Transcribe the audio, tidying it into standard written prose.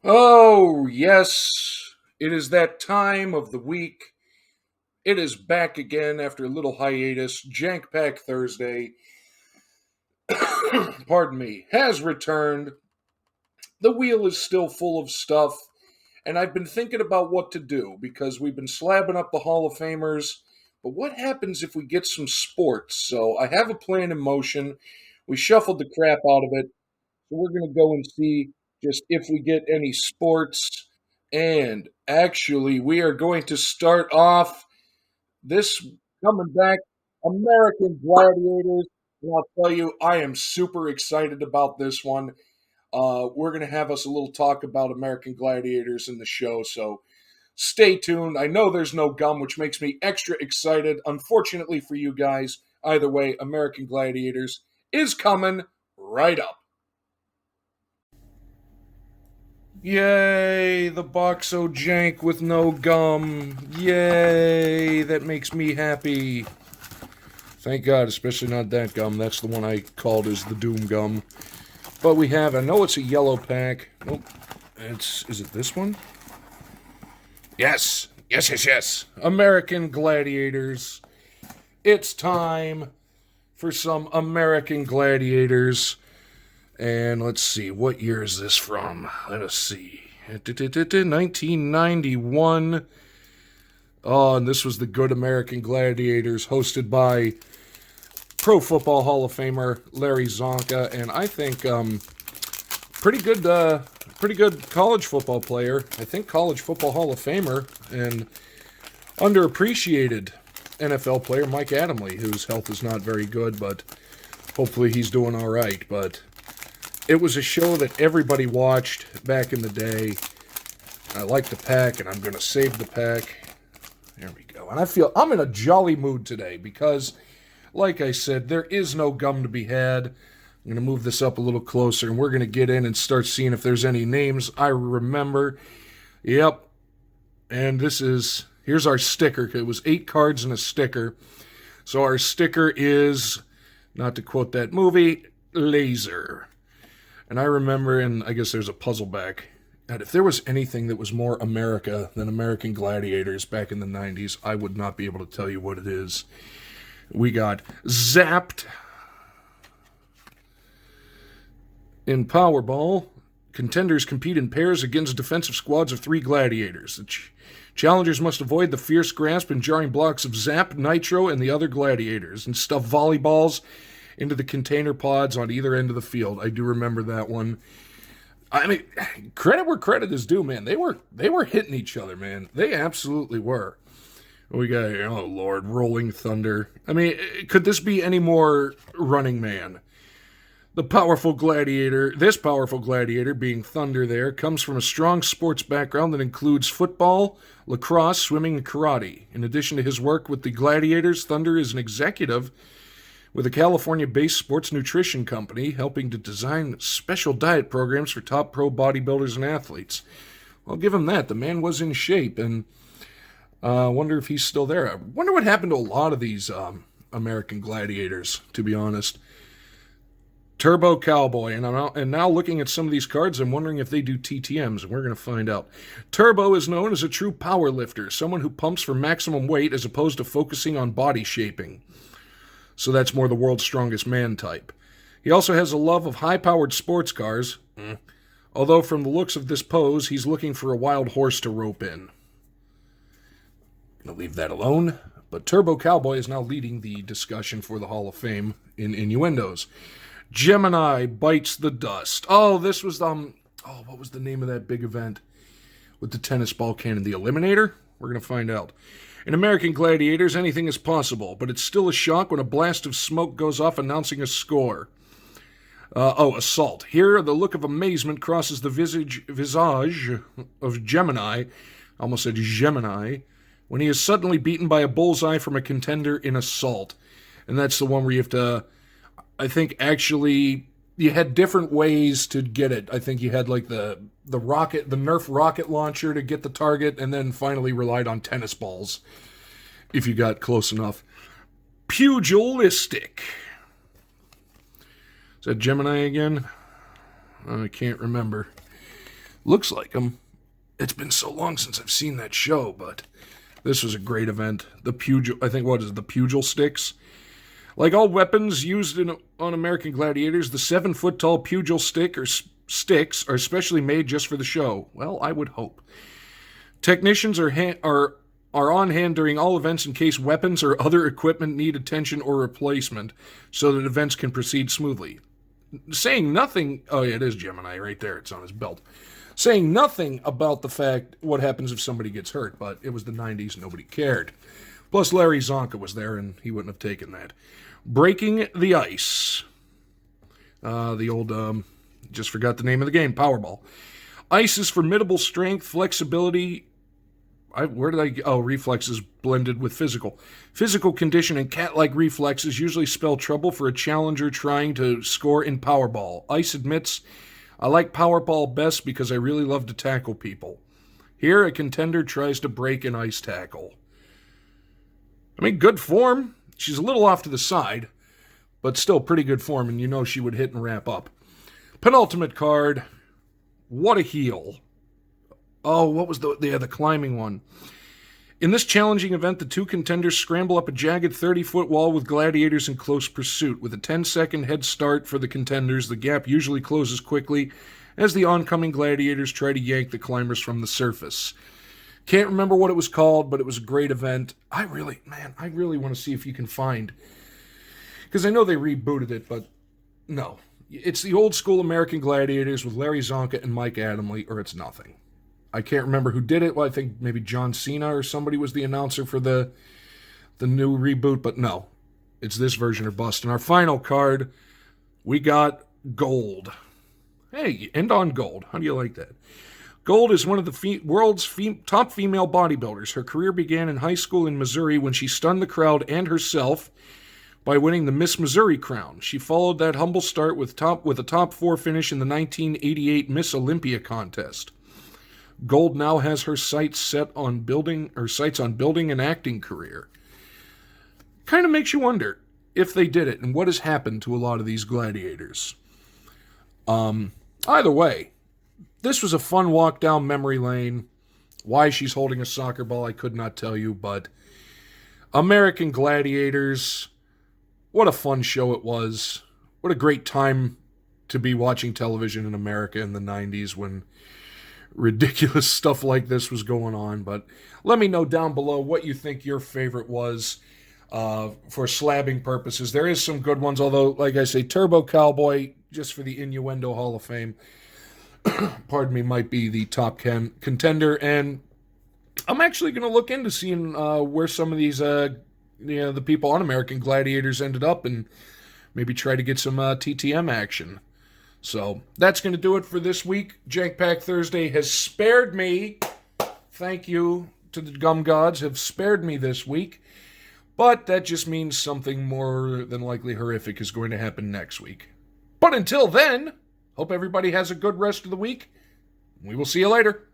Oh, yes. It is that time of the week. It is back again after a little hiatus. Jank Pack Thursday, pardon me, has returned. The wheel is still full of stuff, and I've been thinking about what to do because we've been slabbing up the Hall of Famers. But what happens if we get some sports? So I have a plan in motion. We shuffled the crap out of it. So we're going to go and see just if we get any sports. And actually, we are going to start off this coming back American Gladiators. And I'll tell you, I am super excited about this one. We're going to have us a little talk about American Gladiators in the show. So stay tuned. I know there's no gum, which makes me extra excited. Unfortunately for you guys, either way, American Gladiators is coming right up. Yay, the Boxo Jank with no gum. Yay, that makes me happy. Thank God, especially not that gum. That's the one I called as the Doom gum. But we have, I know it's a yellow pack. Nope. Is it this one? Yes. Yes, yes, yes. American Gladiators. It's time for some American Gladiators. And let's see, what year is this from? Let us see. 1991. Oh, and this was the Good American Gladiators, hosted by Pro Football Hall of Famer Larry Zonka, and I think pretty good college football player. I think College Football Hall of Famer, and underappreciated NFL player Mike Adamle, whose health is not very good, but hopefully he's doing all right. But it was a show that everybody watched back in the day. I like the pack, and I'm going to save the pack. There we go. And I feel I'm in a jolly mood today because, like I said, there is no gum to be had. I'm going to move this up a little closer, and we're going to get in and start seeing if there's any names I remember. Yep. And here's our sticker. It was 8 cards and a sticker. So our sticker is, not to quote that movie, Laser. And I remember, and I guess there's a puzzle back, that if there was anything that was more America than American Gladiators back in the 90s, I would not be able to tell you what it is. We got Zapped. In Powerball, contenders compete in pairs against defensive squads of 3 gladiators. The challengers must avoid the fierce grasp and jarring blocks of Zap, Nitro, and the other gladiators, and stuff volleyballs into the container pods on either end of the field. I do remember that one. I mean, credit where credit is due, man. They were hitting each other, man. They absolutely were. We got, oh Lord, Rolling Thunder. I mean, could this be any more Running Man? This powerful gladiator being Thunder there, comes from a strong sports background that includes football, lacrosse, swimming, and karate. In addition to his work with the Gladiators, Thunder is an executive with a California-based sports nutrition company helping to design special diet programs for top pro bodybuilders and athletes. I'll give him that. The man was in shape, and I wonder if he's still there. I wonder what happened to a lot of these American Gladiators, to be honest. Turbo Cowboy, and now looking at some of these cards, I'm wondering if they do TTMs, and we're going to find out. Turbo is known as a true power lifter, someone who pumps for maximum weight as opposed to focusing on body shaping. So that's more the world's strongest man type. He also has a love of high-powered sports cars, although from the looks of this pose, he's looking for a wild horse to rope in. Gonna leave that alone, but Turbo Cowboy is now leading the discussion for the Hall of Fame in innuendos. Gemini bites the dust. Oh, this was what was the name of that big event with the tennis ball cannon? The Eliminator? We're gonna find out. In American Gladiators, anything is possible, but it's still a shock when a blast of smoke goes off announcing a score. Assault. Here, the look of amazement crosses the visage of Gemini, I almost said Gemini, when he is suddenly beaten by a bullseye from a contender in Assault. And that's the one where you have to, I think, actually, you had different ways to get it. I think you had like the Nerf rocket launcher to get the target, and then finally relied on tennis balls if you got close enough. Pugilistic. Is that Gemini again? I can't remember. Looks like them. It's been so long since I've seen that show, but this was a great event. The pugil, I think, what is it, the pugil sticks? Like all weapons used on American Gladiators, the 7-foot-tall pugil stick or sticks are specially made just for the show. Well, I would hope. Technicians are on hand during all events in case weapons or other equipment need attention or replacement, so that events can proceed smoothly. Saying nothing... Oh, yeah, it is Gemini right there. It's on his belt. Saying nothing about the fact what happens if somebody gets hurt, but it was the 90s. Nobody cared. Plus, Larry Zonka was there, and he wouldn't have taken that. Breaking the ice. The old... just forgot the name of the game. Powerball. Ice is formidable strength, flexibility... reflexes blended with physical. Physical condition and cat-like reflexes usually spell trouble for a challenger trying to score in Powerball. Ice admits, I like Powerball best because I really love to tackle people. Here, a contender tries to break an ice tackle. I mean, good form. She's a little off to the side, but still pretty good form, and you know she would hit and wrap up. Penultimate card. What a heel. Oh, what was the climbing one? In this challenging event, the two contenders scramble up a jagged 30-foot wall with gladiators in close pursuit. With a 10-second head start for the contenders, the gap usually closes quickly as the oncoming gladiators try to yank the climbers from the surface. Can't remember what it was called, but it was a great event. I really want to see if you can find... Because I know they rebooted it, but no. It's the old school American Gladiators with Larry Zonka and Mike Adamle, or it's nothing. I can't remember who did it. Well, I think maybe John Cena or somebody was the announcer for the new reboot, but no. It's this version or bust. And our final card, we got gold. Hey, end on gold. How do you like that? Gold is one of the world's top female bodybuilders. Her career began in high school in Missouri when she stunned the crowd and herself by winning the Miss Missouri crown. She followed that humble start with a top 4 finish in the 1988 Miss Olympia contest. Gold now has her sights on building an acting career. Kind of makes you wonder if they did it and what has happened to a lot of these gladiators. Either way, this was a fun walk down memory lane. Why she's holding a soccer ball, I could not tell you, but American Gladiators, what a fun show it was. What a great time to be watching television in America in the 90s when ridiculous stuff like this was going on. But let me know down below what you think your favorite was for slabbing purposes. There is some good ones, although, like I say, Turbo Cowboy, just for the Innuendo Hall of Fame, pardon me, might be the top contender. And I'm actually going to look into seeing where some of these, the people on American Gladiators ended up and maybe try to get some TTM action. So that's going to do it for this week. Jankpack Thursday has spared me. Thank you to the gum gods, have spared me this week. But that just means something more than likely horrific is going to happen next week. But until then, hope everybody has a good rest of the week. We will see you later.